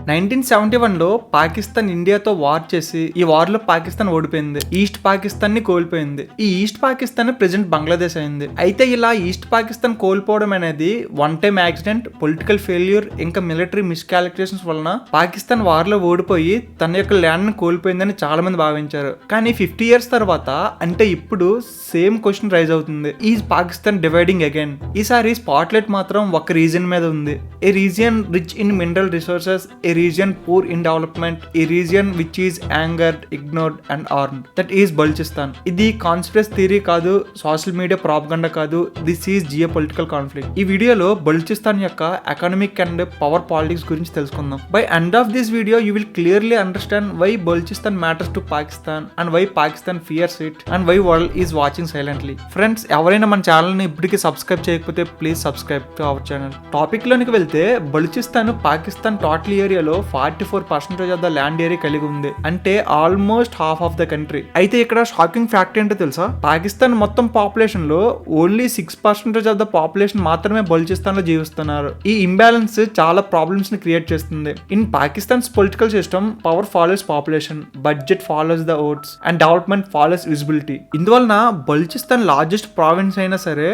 1971లో Pakistan ఇండియాతో war చేసి ఈ war లో పాకిస్తాన్ ఓడిపోయింది. ఈస్ట్ పాకిస్తాన్ ని కోల్పోయింది. ఈ ఈస్ట్ పాకిస్తాన్ ప్రెజెంట్ బంగ్లాదేశ్ అయింది. అయితే ఇలా ఈస్ట్ పాకిస్తాన్ కోల్పోవడం అనేది one time accident, political failure, ఇంకా మిలిటరీ మిస్కాలిక్యులేషన్స్ వలన పాకిస్తాన్ వార్ లో ఓడిపోయి తన యొక్క ల్యాండ్ ని కోల్పోయిందని చాలా మంది భావించారు. కానీ 50 years తర్వాత అంటే ఇప్పుడు సేమ్ క్వశ్చన్ రైజ్ అవుతుంది. Is Pakistan dividing again? ఈసారి స్పాట్లైట్ మాత్రం ఒక రీజియన్ మీద ఉంది. A region rich in mineral resources, a region poor in development, a region which is angered, ignored and armed. That is Balochistan. ఇది కాన్స్పిరసీ థియరీ కాదు, social media propaganda కాదు, this is geopolitical conflict. ఈ వీడియోలో బలూచిస్తాన్ యొక్క economic and power politics గురించి తెలుసుకుందాం. By end of this video you will clearly understand why Balochistan matters to Pakistan and why Pakistan fears it and why world is watching silently. Friends, ఎవరైనా మన channel ని ఇప్పటికీ subscribe చేయకపోతే please subscribe to our channel. Topic లోనికి వెళ్తే Balochistan Pakistan total ఏరియాలో 44% of the land area కలిగి ఉంది. అంటే almost half of the country. అయితే ఇక్కడ షాకింగ్ ఫ్యాక్ట్ ఏంటో తెలుసా? పాకిస్తాన్ మొత్తం పాపులేషన్ లో ఓన్లీ 6% ఆఫ్ ద పాపులేషన్ మాత్రమే బలూచిస్తాన్ లో జీవిస్తున్నారు. ఈ ఇంబ్యాలెన్స్ చాలా ప్రాబ్లమ్స్ ని క్రియేట్ చేస్తుంది. In Pakistan's political system, power follows population, budget follows the votes and development follows visibility. ఇందువలన బలూచిస్తాన్ లార్జెస్ట్ ప్రావిన్స్ అయినా సరే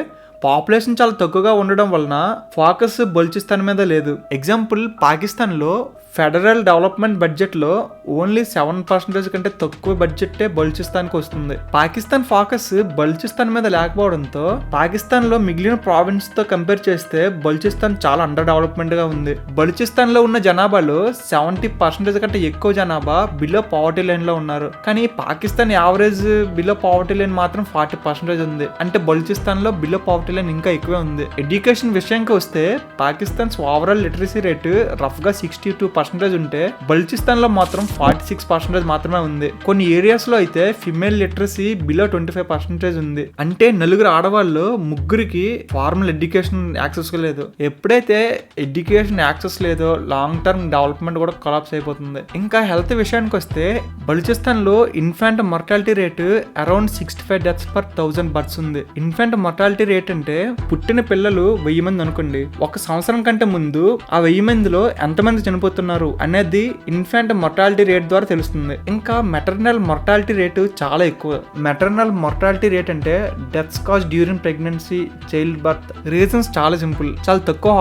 పాపులేషన్ చాలా తక్కువగా ఉండడం వలన ఫోకస్ బలూచిస్తాన్ మీద లేదు. ఎగ్జాంపుల్, పాకిస్తాన్ లో ఫెడరల్ డెవలప్మెంట్ బడ్జెట్ లో ఓన్లీ 7% కంటే తక్కువ బడ్జెట్ బలూచిస్తాన్కి వస్తుంది. పాకిస్తాన్ ఫోకస్ బలూచిస్తాన్ మీద లేకపోవడంతో పాకిస్తాన్ లో మిగిలిన ప్రావిన్స్ తో కంపేర్ చేస్తే బలూచిస్తాన్ చాలా అండర్ డెవలప్మెంట్ గా ఉంది. బలూచిస్తాన్ లో ఉన్న జనాభాలో 70% కంటే ఎక్కువ జనాభా బిలో పావర్టీ లైన్ లో ఉన్నారు. కానీ Pakistan average below poverty line మాత్రం 40% ఉంది. అంటే బలూచిస్తాన్ లో బిలో పావర్టీ లైన్ ఇంకా ఎక్కువే ఉంది. ఎడ్యుకేషన్ విషయానికి వస్తే Pakistan's overall literacy rate rough గా 62% ఉంటే బలూచిస్తాన్ లో మాత్రం 46% మాత్రమే ఉంది. కొన్ని ఏరియాస్ లో అయితే ఫిమేల్ లిటరసీ బిలో 25% ఉంది. అంటే నలుగురు ఆడవాళ్ళు ముగ్గురికి ఫార్మల్ ఎడ్యుకేషన్ యాక్సెస్ లేదు. ఎప్పుడైతే ఎడ్యుకేషన్ యాక్సెస్ లేదో లాంగ్ టర్మ్ డెవలప్మెంట్ కూడా కొలాప్స్ అయిపోతుంది. ఇంకా హెల్త్ విషయానికి వస్తే బలూచిస్తాన్ లో infant mortality rate around 65 deaths per 1000 births ఉంది. ఇన్ఫాంట్ మార్టాలిటీ రేట్ అంటే పుట్టిన పిల్లలు 1000 మంది అనుకోండి. ఒక సంవత్సరం కంటే ముందు ఆ 1000 మందిలో ఎంతమంది చనిపోతున్నారు అనేది ఇన్ఫాంట్ మార్టాలిటీ రేట్ ద్వారా తెలుస్తుంది. ఇంకా మెటర్నల్ మార్టాలిటీ రేటు చాలా ఎక్కువ. మెటర్నల్ మార్టాలిటీ రేట్ అంటే deaths cause during pregnancy, child birth. Reasons చాలా సింపుల్. చాలా తక్కువ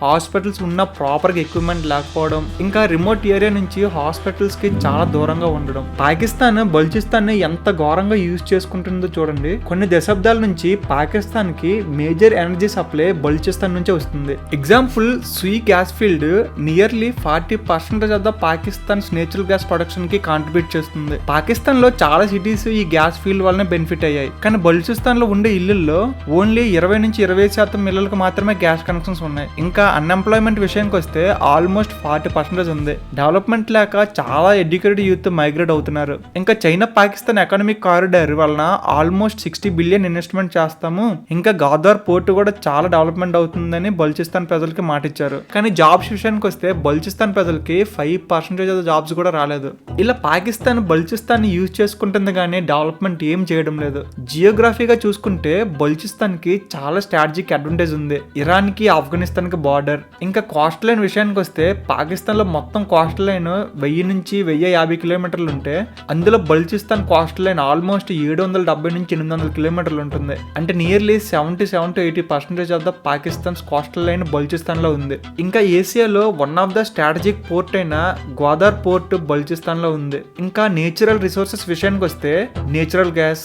హాస్పిటల్స్ ఉన్న ప్రాపర్ గా ఎక్విప్మెంట్ లేకపోవడం, ఇంకా రిమోట్ ఏరియా నుంచి హాస్పిటల్స్ కి చాలా దూరంగా ఉండడం. పాకిస్తాన్ బలూచిస్తాన్ ని ఎంత ఘోరంగా యూజ్ చేసుకుంటుందో చూడండి. కొన్ని దశాబ్దాల నుంచి పాకిస్తాన్ కి మేజర్ ఎనర్జీ సప్లై బలూచిస్తాన్ నుంచే వస్తుంది. Example, Sui gas field nearly 40% of the Pakistan's natural gas production కి కాంట్రిబ్యూట్ చేస్తుంది. పాకిస్తాన్ లో చాలా సిటీస్ ఈ గ్యాస్ ఫీల్డ్ వల్లనే బెనిఫిట్ అయ్యాయి. కానీ బలూచిస్తాన్ లో ఉండే ఇళ్లలో ఓన్లీ 20 నుంచి 25% ఇళ్లకు మాత్రమే గ్యాస్ కనెక్షన్స్ ఉన్నాయి. ఇంకా అన్ఎంప్లాయ్మెంట్ విషయానికి వస్తే ఆల్మోస్ట్ 40% ఉంది. డెవలప్మెంట్ లేక చాలా ఎడ్యుకేటెడ్ యూత్ మైగ్రేట్ అవుతున్నారు. ఇంకా చైనా పాకిస్తాన్ ఎకనామిక్ కారిడార్ వలన ఆల్మోస్ట్ 60 billion ఇన్వెస్ట్మెంట్ చేస్తాము. ఇంకా గాద్వార్ పోర్ట్ కూడా చాలా డెవలప్మెంట్ అవుతుందని బలూచిస్తాన్ ప్రజలకి మాటిచ్చారు. కానీ జాబ్స్ విషయానికి వస్తే బలూచిస్తాన్ ప్రజలకి 5% ఆఫ్ జాబ్స్ కూడా రాలేదు. ఇలా పాకిస్తాన్ బలూచిస్తాన్ యూజ్ చేసుకుంటుంది కానీ డెవలప్మెంట్ ఏం చేయడం లేదు. జియోగ్రఫీగా చూసుకుంటే బలూచిస్తాన్ కి చాలా స్ట్రాటజిక్ అడ్వాంటేజ్ ఉంది. ఇరాన్ కి, ఆఫ్ఘనిస్తాన్ కి బార్డర్. ఇంకా కోస్ట్ లైన్ విషయానికి వస్తే పాకిస్తాన్ లో మొత్తం కోస్ట్ లైన్ 1000 నుంచి 1050 కిలోమీటర్లు ఉంటే అందులో బలూచిస్తాన్ కోస్ట్ లైన్ ఆల్మోస్ట్ 770 నుంచి 800 కిలోమీటర్లు ఉంటుంది. అంటే nearly 77 to 80% of the Pakistan coastal line Balochistan లో ఉంది. ఇంకా ఏసియాలో one of the strategic port అయిన గ్వాదార్ పోర్ట్ బలూచిస్తాన్ లో ఉంది. ఇంకా నేచురల్ రిసోర్సెస్ విషయానికి వస్తే నేచురల్ గ్యాస్,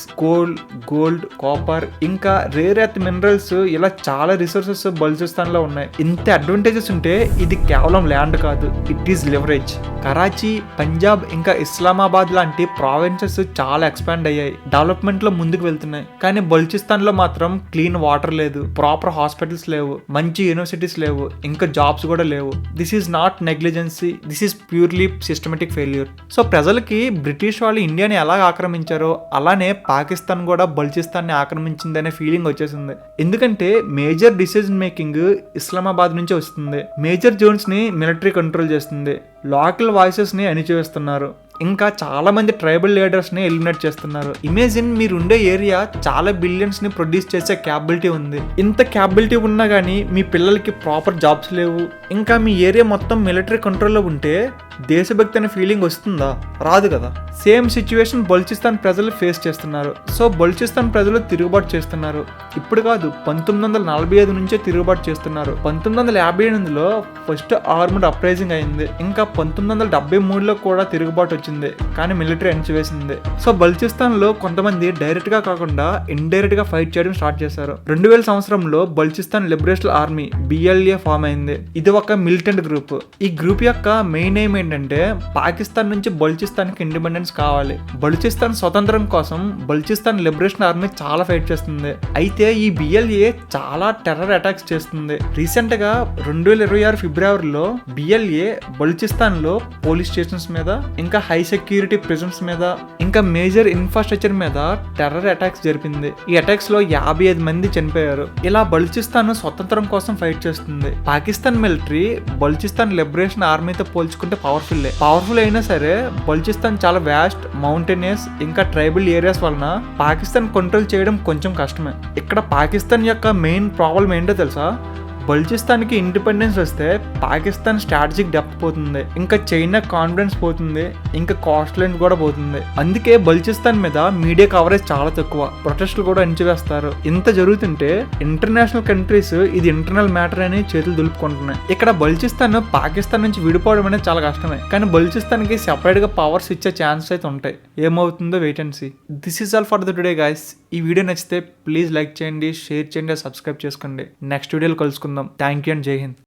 గోల్డ్, కాపర్, ఇంకా రేర్ ఎర్త్ మినరల్స్, ఇలా చాలా రిసోర్సెస్ బలూచిస్తాన్ లో ఉన్నాయి. ఇంత అడ్వాంటేజెస్ ఉంటే ఇది కేవలం ల్యాండ్ కాదు, it is leverage. Karachi, Punjab, ఇంకా ఇస్లామాబాద్ లాంటి ప్రావిన్సెస్ చాలా ఎక్స్పాండ్ అయ్యాయి, డెవలప్మెంట్ లో ముందుకు వెళ్తున్నాయి. కానీ బలూచిస్తాన్ లో మాత్రం క్లీన్ వాటర్ లేదు, ప్రాపర్ హాస్పిటల్స్ లేవు, మంచి యూనివర్సిటీస్ లేవు, ఇంకా జాబ్స్ కూడా లేవు. This is not negligence, this is purely systematic failure. So ప్రజలకి బ్రిటిష్ వాళ్ళు ఇండియాని ఎలా ఆక్రమించారో అలానే పాకిస్తాన్ కూడా బలూచిస్తాన్ని ఆక్రమించిందనే ఫీలింగ్ వచ్చేసింది. ఎందుకంటే మేజర్ డిసిజన్ మేకింగ్ ఇస్లామాబాద్ నుంచి వస్తుంది. మేజర్ జోన్స్ ని మిలిటరీ కంట్రోల్ చేస్తుంది. లోకల్ వాయిసెస్ ని అణిచివేస్తున్నారు. ఇంకా చాలా మంది ట్రైబల్ లీడర్స్ ని ఎలిమినేట్ చేస్తున్నారు. ఇమేజిన్ మీరు ఉండే ఏరియా చాలా బిలియన్స్ ని ప్రొడ్యూస్ చేసే క్యాపబిలిటీ ఉంది. ఇంత క్యాపబిలిటీ ఉన్నా గానీ మీ పిల్లలకి ప్రాపర్ జాబ్స్ లేవు, ఇంకా మీ ఏరియా మొత్తం మిలిటరీ కంట్రోల్లో ఉంటే దేశభక్తి అనే ఫీలింగ్ వస్తుందా? రాదు కదా. సేమ్ సిచ్యువేషన్ బలూచిస్తాన్ ప్రజలు ఫేస్ చేస్తున్నారు. సో బలూచిస్తాన్ ప్రజలు తిరుగుబాటు చేస్తున్నారు. ఇప్పుడు కాదు, 1945 నుంచే తిరుగుబాటు చేస్తున్నారు. 1958లో ఫస్ట్ ఆర్మ్డ్ అప్రైజింగ్ అయింది. ఇంకా 1973లో కూడా తిరుగుబాటు వచ్చింది, కానీ మిలిటరీ అణిచివేసింది. సో బలూచిస్తాన్ లో కొంతమంది డైరెక్ట్ గా కాకుండా ఇండైరెక్ట్ గా ఫైట్ చేయడం స్టార్ట్ చేశారు. 2000 సంవత్సరంలో Balochistan liberation army BLA form అయింది. ఇది ఒక మిలిటెంట్ గ్రూప్. ఈ గ్రూప్ యొక్క మెయిన్ ఎయిమ్ ఏంటంటే పాకిస్తాన్ నుంచి బలూచిస్తాన్ కి ఇండిపెండెన్స్ కావాలి. బలూచిస్తాన్ స్వతంత్రం కోసం బలూచిస్తాన్ లిబరేషన్ ఆర్మీ చాలా ఫైట్ చేస్తుంది. అయితే ఈ BLA చాలా టెర్రర్ అటాక్స్ చేస్తుంది. రీసెంట్ గా 2026 ఫిబ్రవరిలో BLA బలూచిస్తాన్ లో పోలీస్ స్టేషన్స్ మీద, ఇంకా హై సెక్యూరిటీ ప్రిజన్స్ మీద, ఇంకా మేజర్ ఇన్ఫ్రాస్ట్రక్చర్ మీద టెర్రర్ అటాక్స్ జరిపింది. ఈ అటాక్స్ లో 55 మంది చనిపోయారు. ఇలా బలూచిస్తాన్ స్వతంత్రం కోసం ఫైట్ చేస్తుంది. పాకిస్తాన్ మిలిటరీ బలూచిస్తాన్ లిబరేషన్ ఆర్మీతో పోల్చుకుంటే పవర్ఫుల్ అయినా సరే బలూచిస్తాన్ చాలా వ్యాస్ట్, మౌంటైనియస్, ఇంకా ట్రైబల్ ఏరియాస్ వలన పాకిస్తాన్ కంట్రోల్ చేయడం కొంచెం కష్టమే. ఇక్కడ పాకిస్తాన్ యొక్క మెయిన్ ప్రాబ్లం ఏంటో తెలుసా? బలూచిస్తాన్కి ఇండిపెండెన్స్ వస్తే పాకిస్తాన్ స్ట్రాటజిక్ డెప్త్ పోతుంది, ఇంకా చైనా కాన్ఫిడెన్స్ పోతుంది, ఇంకా కాస్ట్ లైన్ కూడా పోతుంది. అందుకే బలూచిస్తాన్ మీద మీడియా కవరేజ్ చాలా తక్కువ, ప్రొటెస్ట్లు కూడా అణిచివేస్తారు. ఇంత జరుగుతుంటే ఇంటర్నేషనల్ కంట్రీస్ ఇది ఇంటర్నల్ మ్యాటర్ అని చేతులు దులుపుకుంటున్నాయి. ఇక్కడ బలూచిస్తాన్ పాకిస్తాన్ నుంచి విడిపోవడం అనేది చాలా కష్టమే, కానీ బలూచిస్తాన్కి సెపరేట్ గా పవర్స్ ఇచ్చే ఛాన్స్ అయితే ఉంటాయి. ఏమవుతుందో wait and see. This is all for the today guys. ఈ వీడియో నచ్చితే ప్లీజ్ లైక్ చేయండి, షేర్ చేయండి, సబ్స్క్రైబ్ చేసుకోండి. నెక్స్ట్ వీడియోలో కలుసుకుందాం. థ్యాంక్ యూ అండ్ జై హింద్.